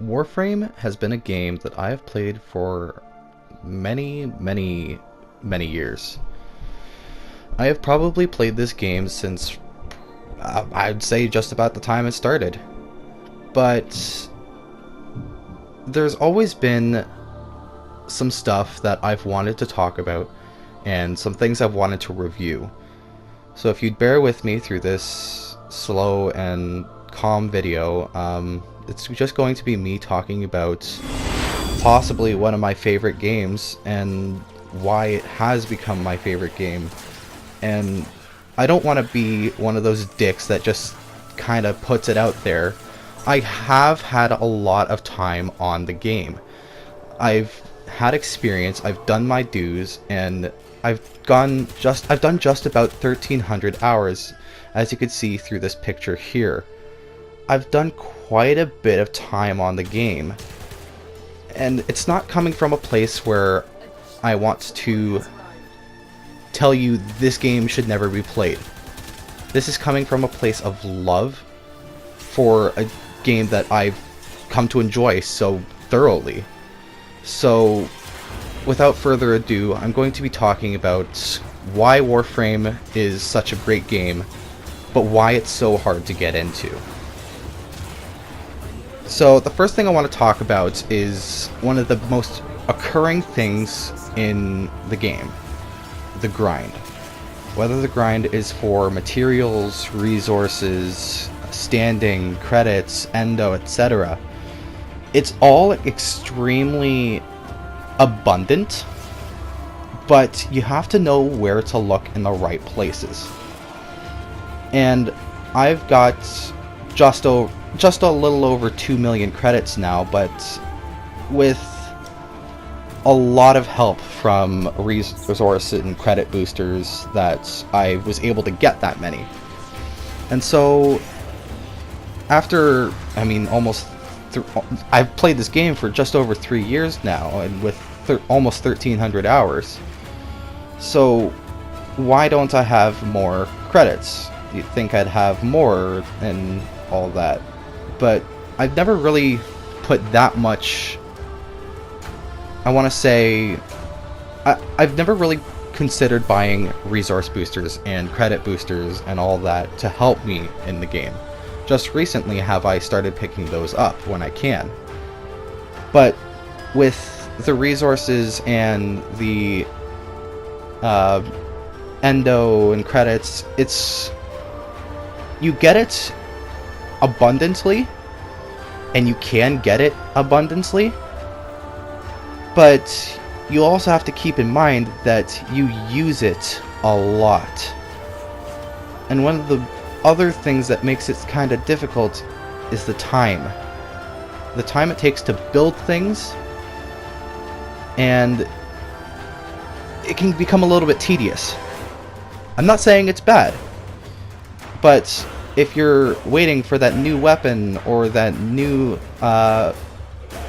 Warframe has been a game that I have played for many years. I have probably played this game since I'd say just about the time it started. But there's always been some stuff that I've wanted to talk about and some things I've wanted to review. So if you'd bear with me through this slow and calm video, it's just going to be me talking about possibly one of my favorite games and why it has become my favorite game. And I don't want to be one of those dicks that just kind of puts it out there. I have had a lot of time on the game. I've had experience, I've done my dues, and I've done just about 1,300 hours, as you can see through this picture here. I've done quite a bit of time on the game, and it's not coming from a place where I want to tell you this game should never be played. This is coming from a place of love for a game that I've come to enjoy so thoroughly. So, without further ado, I'm going to be talking about why Warframe is such a great game, but why it's so hard to get into. So, the first thing I want to talk about is one of the most occurring things in the game: the grind. Whether the grind is for materials, resources, standing, credits, endo, etc. It's all extremely abundant, but you have to know where to look in the right places. And I've got just a little over 2 million credits now, but with a lot of help from resource and credit boosters that I was able to get that many. And so after, I've played this game for just over 3 years now, and with almost 1,300 hours. So why don't I have more credits? You'd think I'd have more and all that, but I've never really put that much. I want to say I've never really considered buying resource boosters and credit boosters and all that to help me in the game. Just recently have I started picking those up when I can. But with the resources and the endo and credits, you get it abundantly, and you can get it abundantly, but you also have to keep in mind that you use it a lot. And one of the other things that makes it kind of difficult is the time. The time it takes to build things, and it can become a little bit tedious. I'm not saying it's bad, but if you're waiting for that new weapon or that new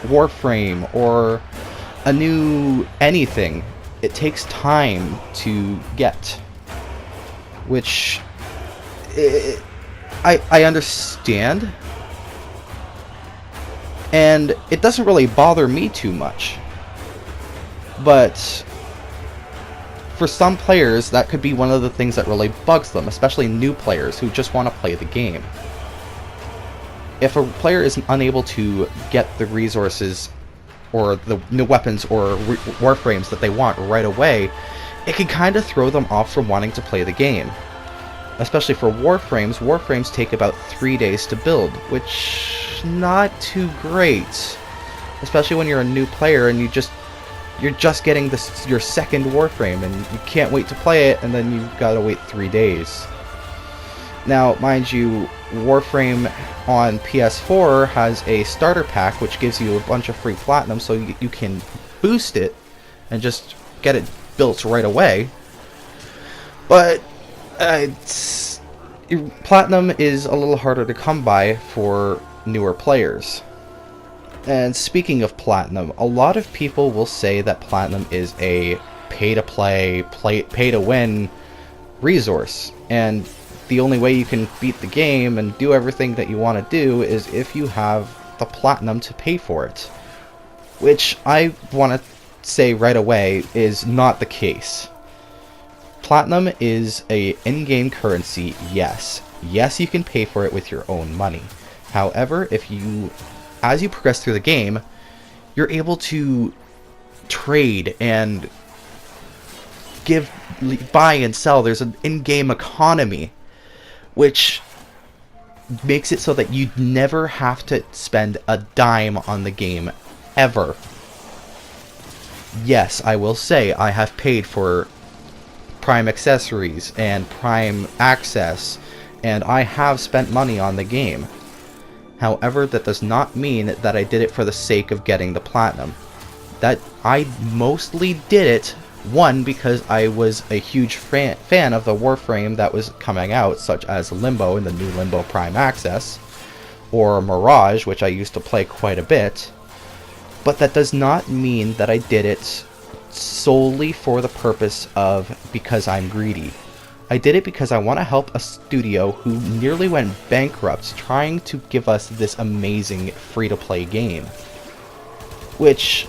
Warframe or a new anything, it takes time to get, which I understand, and it doesn't really bother me too much, but for some players that could be one of the things that really bugs them, especially new players who just want to play the game. If a player is unable to get the resources or the new weapons or warframes that they want right away, it can kind of throw them off from wanting to play the game. Especially for warframes, warframes take about 3 days to build, which not too great. Especially when you're a new player and you're just getting your second warframe and you can't wait to play it, and then you've got to wait 3 days. Now, mind you, Warframe on PS4 has a starter pack which gives you a bunch of free platinum, so you can boost it and just get it built right away. But platinum is a little harder to come by for newer players. And speaking of platinum, a lot of people will say that platinum is a pay-to-play, pay-to-win resource, and the only way you can beat the game and do everything that you want to do is if you have the platinum to pay for it. Which I want to say right away is not the case. Platinum is a in-game currency, yes. Yes, you can pay for it with your own money. However, as you progress through the game, you're able to trade and buy and sell. There's an in-game economy, which makes it so that you never have to spend a dime on the game, ever. Yes, I will say I have paid for Prime accessories and Prime access, and I have spent money on the game. However, that does not mean that I did it for the sake of getting the platinum. That I mostly did it, one, because I was a huge fan of the Warframe that was coming out, such as Limbo and the new Limbo Prime access, or Mirage, which I used to play quite a bit. But that does not mean that I did it solely for the purpose of because I'm greedy. I did it because I want to help a studio who nearly went bankrupt trying to give us this amazing free-to-play game. Which,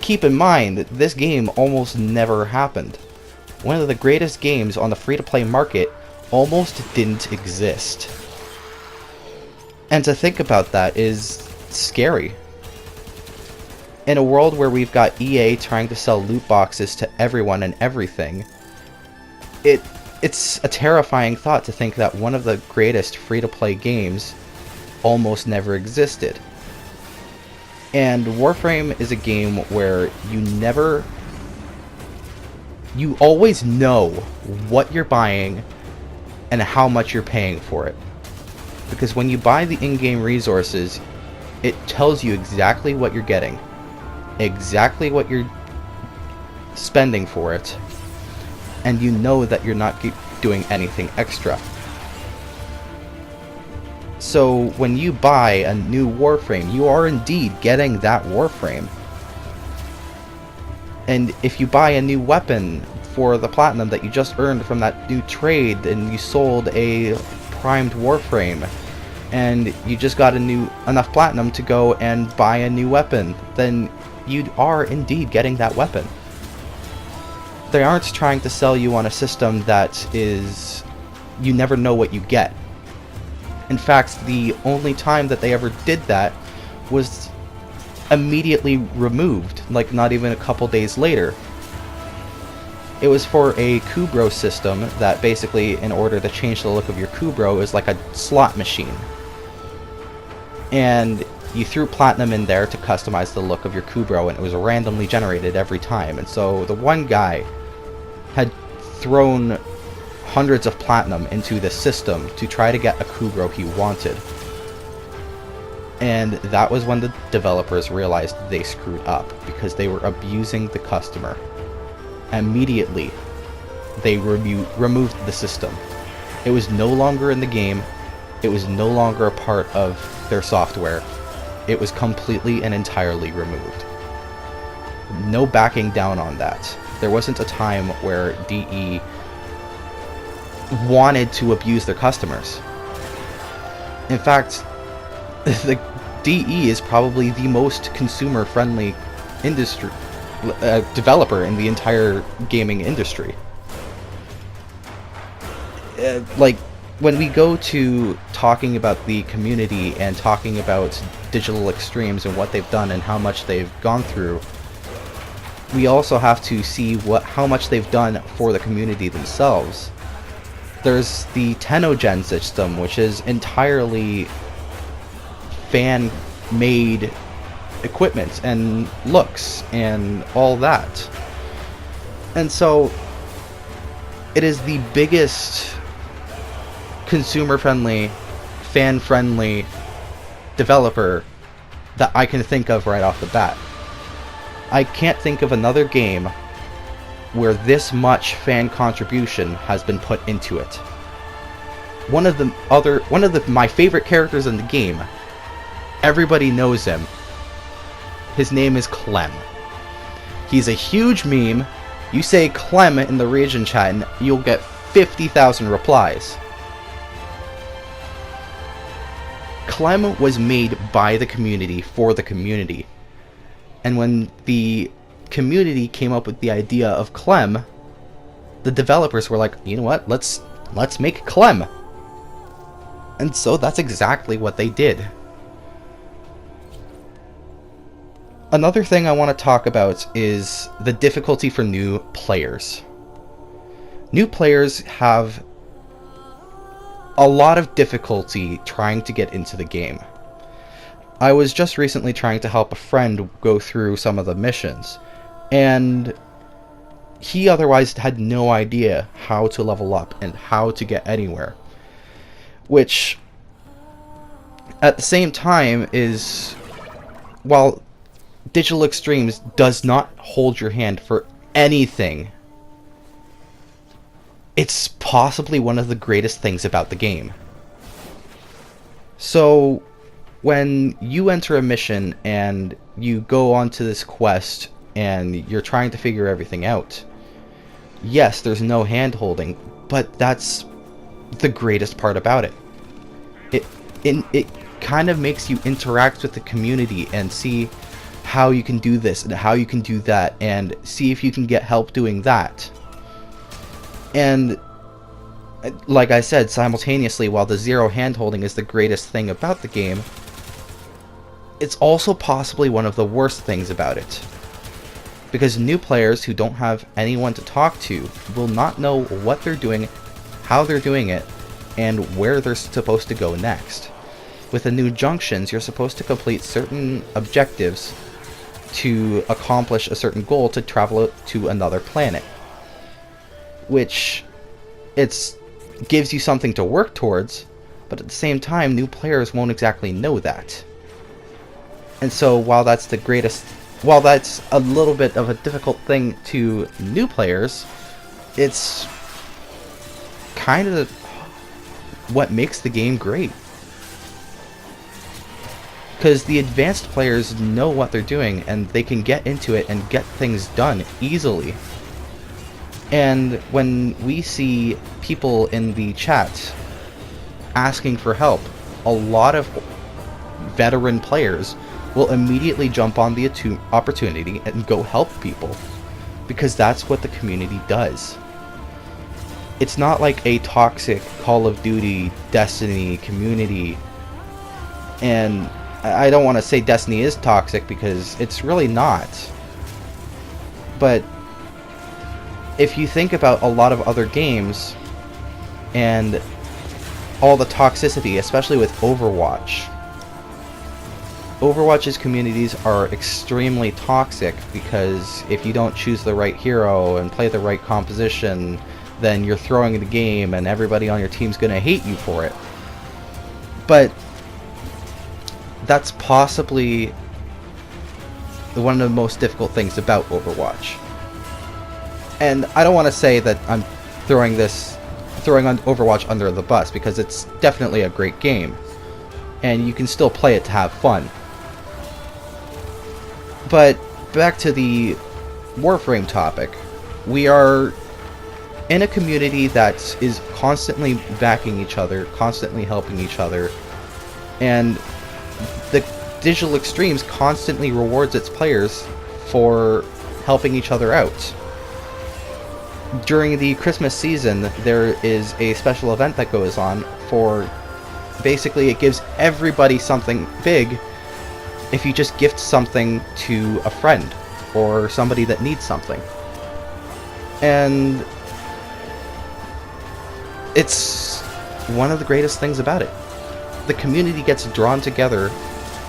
keep in mind, that this game almost never happened. One of the greatest games on the free-to-play market almost didn't exist. And to think about that is scary. In a world where we've got EA trying to sell loot boxes to everyone and everything, it's a terrifying thought to think that one of the greatest free-to-play games almost never existed. And Warframe is a game where you always know what you're buying and how much you're paying for it. Because when you buy the in-game resources, it tells you exactly what you're getting, exactly what you're spending for it, and you know that you're not doing anything extra. So when you buy a new Warframe, you are indeed getting that Warframe. And if you buy a new weapon for the platinum that you just earned from that new trade, and you sold a primed Warframe, and you just got enough platinum to go and buy a new weapon, then you are indeed getting that weapon. They aren't trying to sell you on a system that is, you never know what you get. In fact, the only time that they ever did that was immediately removed, like not even a couple days later. It was for a Kubro system that basically, in order to change the look of your Kubro, is like a slot machine. And you threw platinum in there to customize the look of your Kubro, and it was randomly generated every time. And so the one guy had thrown hundreds of platinum into the system to try to get a Kubro he wanted. And that was when the developers realized they screwed up, because they were abusing the customer. Immediately, they removed the system. It was no longer in the game. It was no longer a part of their software. It was completely and entirely removed. No backing down on that. There wasn't a time where DE wanted to abuse their customers. In fact, the DE is probably the most consumer-friendly industry developer in the entire gaming industry. Like, when we go to talking about the community and talking about Digital Extremes and what they've done and how much they've gone through, we also have to see how much they've done for the community themselves. There's the Tenogen system, which is entirely fan-made equipment and looks and all that. And so it is the biggest consumer-friendly, fan-friendly developer that I can think of right off the bat. I can't think of another game where this much fan contribution has been put into it. One of my favorite characters in the game, everybody knows him. His name is Clem. He's a huge meme. You say Clem in the region chat and you'll get 50,000 replies. Clem was made by the community for the community. And when the community came up with the idea of Clem, the developers were like, you know what, let's make Clem. And so that's exactly what they did. Another thing I want to talk about is the difficulty for new players. New players have a lot of difficulty trying to get into the game. I was just recently trying to help a friend go through some of the missions, and he otherwise had no idea how to level up and how to get anywhere. Which, at the same time, is, while Digital Extremes does not hold your hand for anything, it's possibly one of the greatest things about the game. So, when you enter a mission and you go onto this quest and you're trying to figure everything out, yes, there's no hand-holding, but that's the greatest part about it. It kind of makes you interact with the community and see how you can do this and how you can do that, and see if you can get help doing that. And like I said, simultaneously, while the zero hand-holding is the greatest thing about the game, it's also possibly one of the worst things about it. Because new players who don't have anyone to talk to will not know what they're doing, how they're doing it, and where they're supposed to go next. With the new junctions, you're supposed to complete certain objectives to accomplish a certain goal to travel to another planet. Which, gives you something to work towards, but at the same time, new players won't exactly know that. And so while that's a little bit of a difficult thing to new players, it's kind of what makes the game great. Because the advanced players know what they're doing, and they can get into it and get things done easily. And when we see people in the chat asking for help, a lot of veteran players will immediately jump on the opportunity and go help people, because that's what the community does. It's not like a toxic Call of Duty, Destiny community, and I don't want to say Destiny is toxic, because it's really not. But if you think about a lot of other games and all the toxicity, especially with Overwatch, Overwatch's communities are extremely toxic, because if you don't choose the right hero and play the right composition, then you're throwing the game and everybody on your team's gonna hate you for it. But that's possibly one of the most difficult things about Overwatch. And I don't want to say that I'm throwing on Overwatch under the bus, because it's definitely a great game, and you can still play it to have fun. But back to the Warframe topic, we are in a community that is constantly backing each other, constantly helping each other, and the Digital Extremes constantly rewards its players for helping each other out. During the Christmas season, there is a special event that goes on for, basically it gives everybody something big if you just gift something to a friend or somebody that needs something. And it's one of the greatest things about it. The community gets drawn together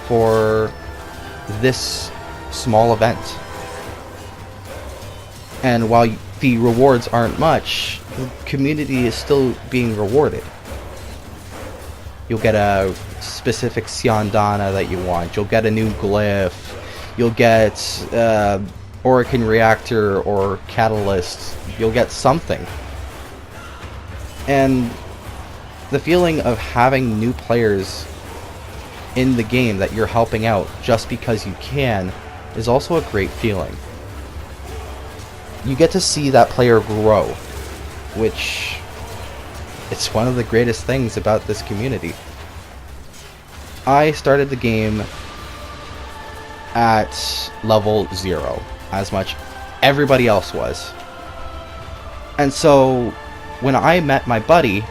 for this small event. And while the rewards aren't much, the community is still being rewarded. You'll get a specific Siandana that you want, you'll get a new glyph, you'll get Orokin Reactor or Catalyst, you'll get something. And the feeling of having new players in the game that you're helping out just because you can is also a great feeling. You get to see that player grow, which it's one of the greatest things about this community. I started the game at level 0, as much everybody else was. And so when I met my buddy,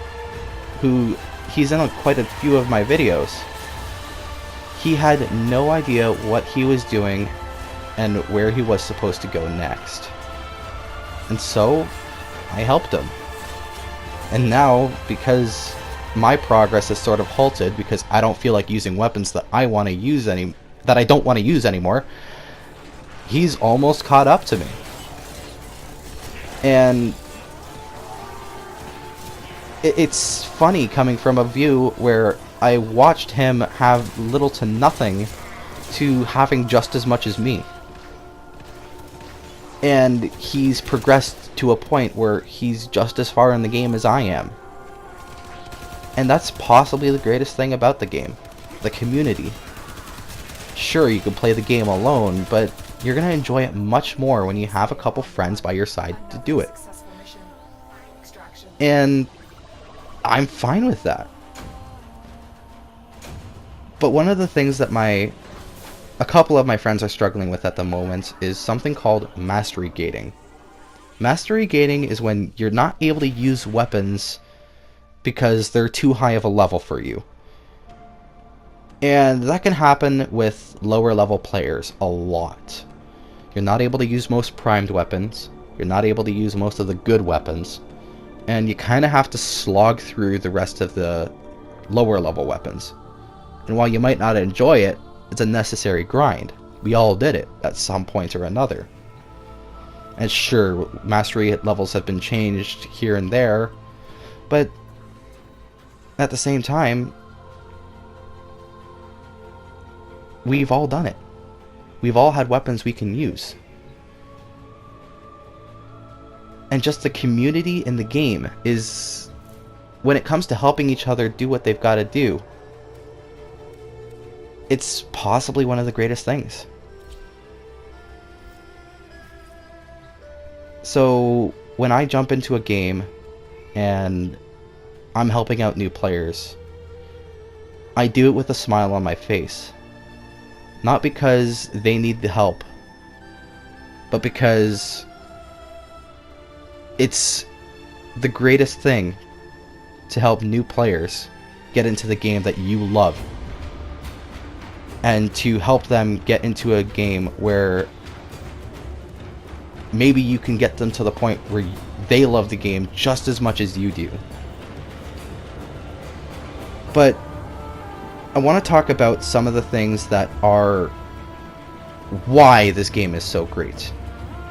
who he's in quite a few of my videos, he had no idea what he was doing and where he was supposed to go next. And so I helped him. And now, because my progress is sort of halted because I don't feel like using weapons that I don't want to use anymore, he's almost caught up to me. And it's funny coming from a view where I watched him have little to nothing to having just as much as me. And he's progressed to a point where he's just as far in the game as I am. And that's possibly the greatest thing about the game. The community. Sure, you can play the game alone, but you're going to enjoy it much more when you have a couple friends by your side to do it. And I'm fine with that. But one of the things that a couple of my friends are struggling with at the moment is something called mastery gating. Mastery gating is when you're not able to use weapons because they're too high of a level for you. And that can happen with lower level players a lot. You're not able to use most primed weapons, you're not able to use most of the good weapons, and you kind of have to slog through the rest of the lower level weapons. And while you might not enjoy it, it's a necessary grind. We all did it at some point or another. And sure, mastery levels have been changed here and there, but at the same time, we've all done it. We've all had weapons we can use. And just the community in the game is, when it comes to helping each other do what they've got to do, it's possibly one of the greatest things. So when I jump into a game and I'm helping out new players, I do it with a smile on my face. Not because they need the help, but because it's the greatest thing to help new players get into the game that you love. And to help them get into a game where maybe you can get them to the point where they love the game just as much as you do. But I want to talk about some of the things that are why this game is so great.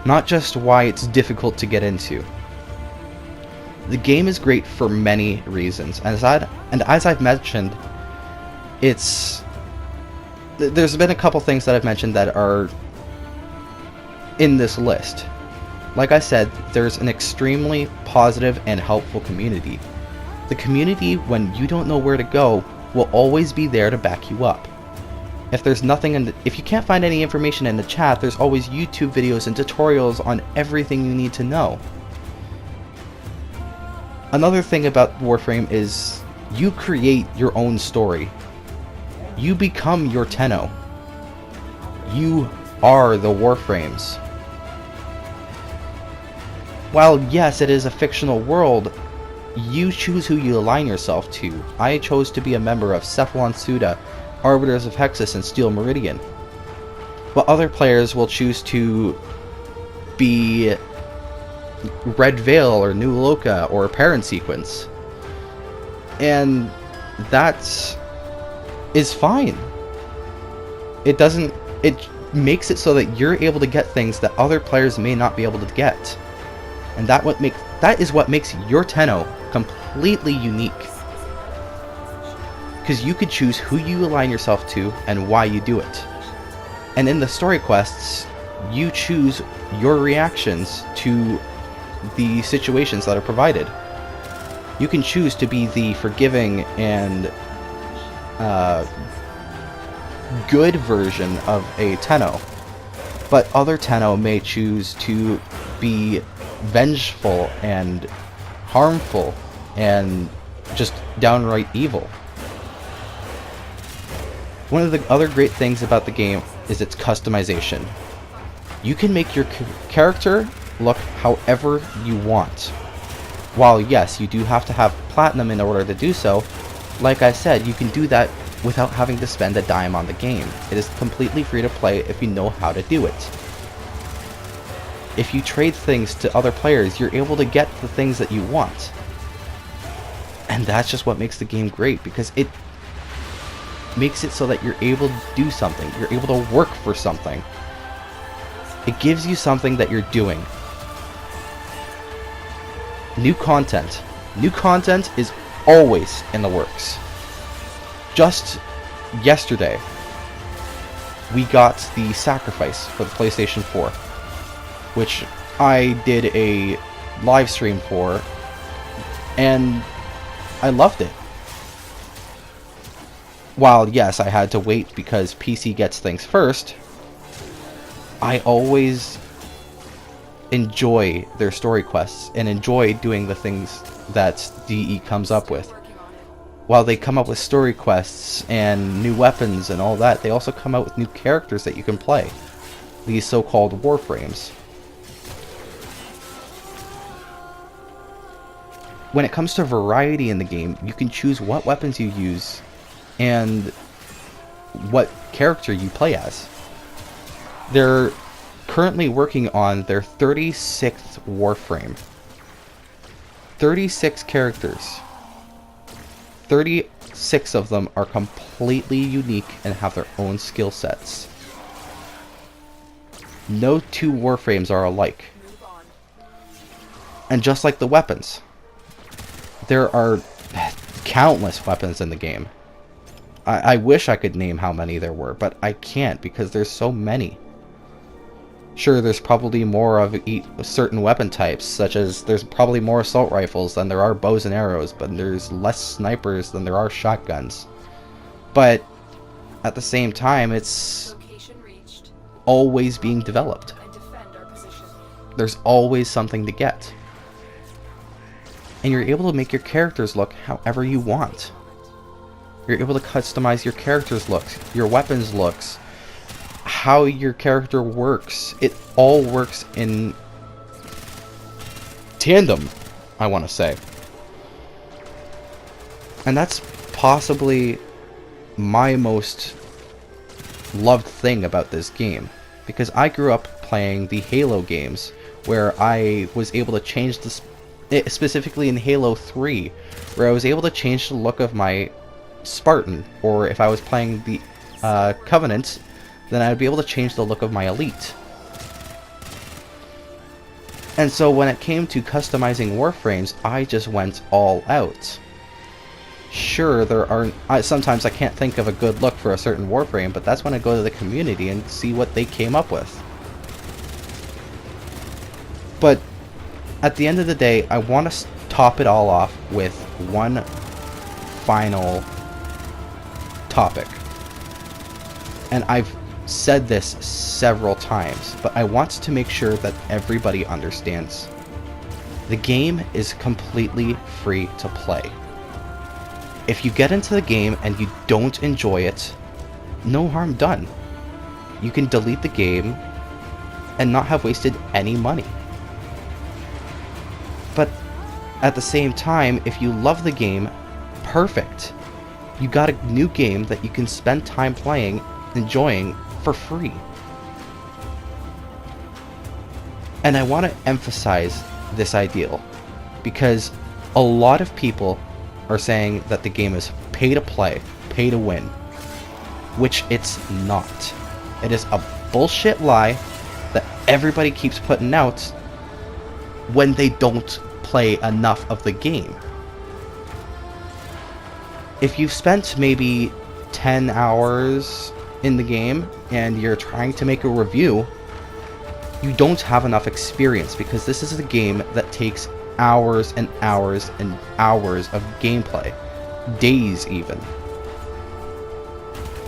Not just why it's difficult to get into. The game is great for many reasons. And as I've mentioned, there's been a couple things that I've mentioned that are in this list. Like I said, there's an extremely positive and helpful community. The community, when you don't know where to go, will always be there to back you up. If you can't find any information in the chat, there's always YouTube videos and tutorials on everything you need to know. Another thing about Warframe is you create your own story. You become your Tenno. You are the Warframes. While yes, it is a fictional world, you choose who you align yourself to. I chose to be a member of Cephalon Suda, Arbiters of Hexus, and Steel Meridian. But other players will choose to be Red Veil or New Loka or Parent Sequence. And that is fine. It makes it so that you're able to get things that other players may not be able to get. And that is what makes your Tenno completely unique. Because you could choose who you align yourself to and why you do it. And in the story quests, you choose your reactions to the situations that are provided. You can choose to be the forgiving and good version of a Tenno, but other Tenno may choose to be vengeful and harmful and just downright evil. One of the other great things about the game is its customization. You can make your character look however you want. While yes, you do have to have platinum in order to do so, like I said, you can do that without having to spend a dime on the game. It is completely free to play if you know how to do it. If you trade things to other players, you're able to get the things that you want. And that's just what makes the game great, because it makes it so that you're able to do something. You're able to work for something. It gives you something that you're doing. New content. New content is always in the works. Just yesterday, we got the Sacrifice for the PlayStation 4, which I did a live stream for, and I loved it. While yes, I had to wait because PC gets things first, I always enjoy their story quests and enjoy doing the things that DE comes up with. While they come up with story quests and new weapons and all that, they also come out with new characters that you can play. These so-called Warframes. When it comes to variety in the game, you can choose what weapons you use and what character you play as. They're currently working on their 36th Warframe. 36 characters. 36 of them are completely unique and have their own skill sets. No two Warframes are alike. And just like the weapons, there are countless weapons in the game. I wish I could name how many there were, but I can't because there's so many. Sure, there's probably more of certain weapon types, such as there's probably more assault rifles than there are bows and arrows, but there's less snipers than there are shotguns. But at the same time, it's always being developed. There's always something to get. And you're able to make your characters look however you want. You're able to customize your character's looks, your weapons' looks, how your character works. It all works in tandem, I want to say. And that's possibly my most loved thing about this game, because I grew up playing the Halo games, where I was able to change specifically in Halo 3, where I was able to change the look of my Spartan, or if I was playing the Covenant, then I would be able to change the look of my Elite. And so when it came to customizing Warframes, I just went all out. Sure, there are sometimes I can't think of a good look for a certain Warframe, but that's when I go to the community and see what they came up with. But at the end of the day, I want to top it all off with one final topic. And I've said this several times, but I want to make sure that everybody understands. The game is completely free to play. If you get into the game and you don't enjoy it, no harm done. You can delete the game and not have wasted any money. But at the same time, if you love the game, perfect. You got a new game that you can spend time playing, enjoying for free. And I want to emphasize this ideal, because a lot of people are saying that the game is pay to play, pay to win, which it's not. It is a bullshit lie that everybody keeps putting out when they don't play enough of the game. If you've spent maybe 10 hours in the game and you're trying to make a review, you don't have enough experience, because this is a game that takes hours and hours and hours of gameplay, days even.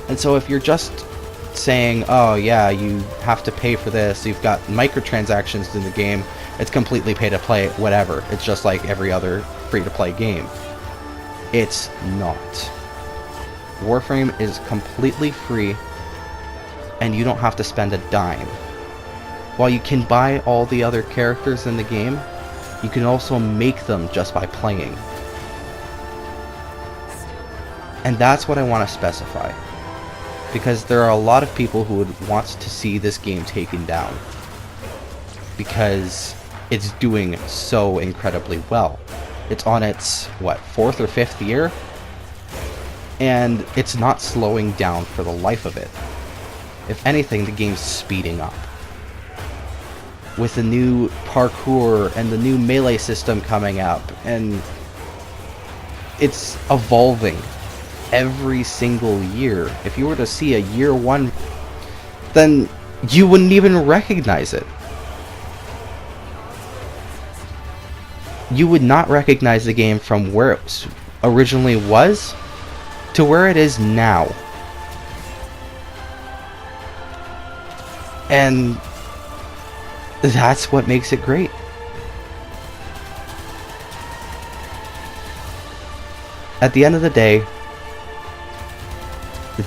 And so if you're just saying, oh yeah, you have to pay for this, you've got microtransactions in the game, it's completely pay to play, whatever, it's just like every other free to play game. It's not. Warframe is completely free, and you don't have to spend a dime. While you can buy all the other characters in the game, you can also make them just by playing. And that's what I want to specify, because there are a lot of people who would want to see this game taken down, because it's doing so incredibly well. It's on its, what, 4th or 5th year? And it's not slowing down for the life of it. If anything, the game's speeding up. With the new parkour and the new melee system coming up, and it's evolving every single year. If you were to see a year 1, then you wouldn't even recognize it. You would not recognize the game from where it originally was to where it is now. And that's what makes it great. At the end of the day,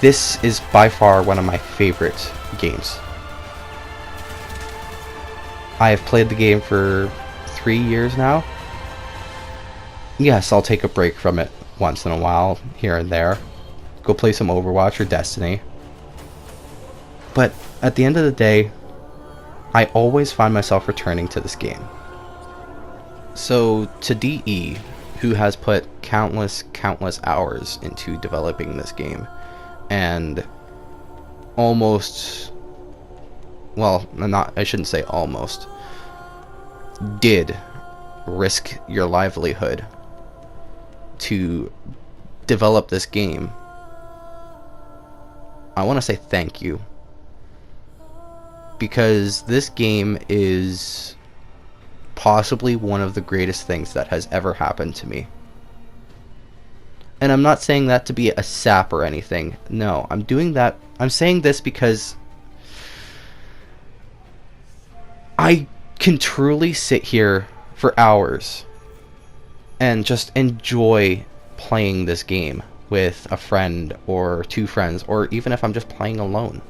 this is by far one of my favorite games. I have played the game for 3 years now. Yes, I'll take a break from it once in a while, here and there. Go play some Overwatch or Destiny. But at the end of the day, I always find myself returning to this game. So, to DE, who has put countless hours into developing this game, and almost, well, I shouldn't say almost, did risk your livelihood to develop this game, I want to say thank you. Because this game is possibly one of the greatest things that has ever happened to me. And I'm not saying that to be a sap or anything. No, I'm saying this because I can truly sit here for hours and just enjoy playing this game with a friend or 2 friends, or even if I'm just playing alone.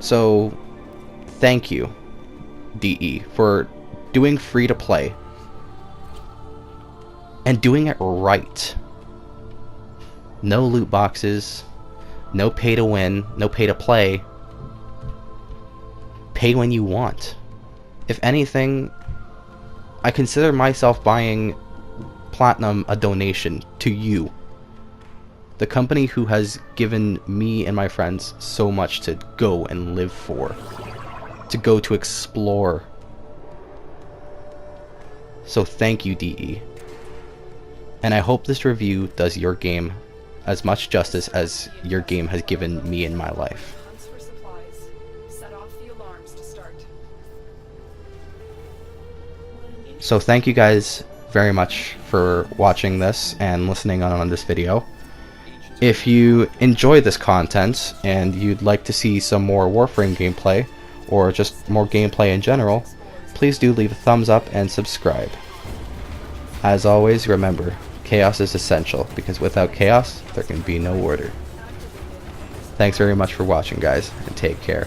So, thank you, DE, for doing free to play and doing it right. No loot boxes, no pay to win, no pay to play. Pay when you want. If anything, I consider myself buying Platinum a donation to you, the company who has given me and my friends so much to go and live for, to go to explore. So thank you, DE. And I hope this review does your game as much justice as your game has given me in my life. So thank you guys very much for watching this and listening on this video. If you enjoy this content and you'd like to see some more Warframe gameplay, or just more gameplay in general, please do leave a thumbs up and subscribe. As always, remember, chaos is essential, because without chaos, there can be no order. Thanks very much for watching, guys, and take care.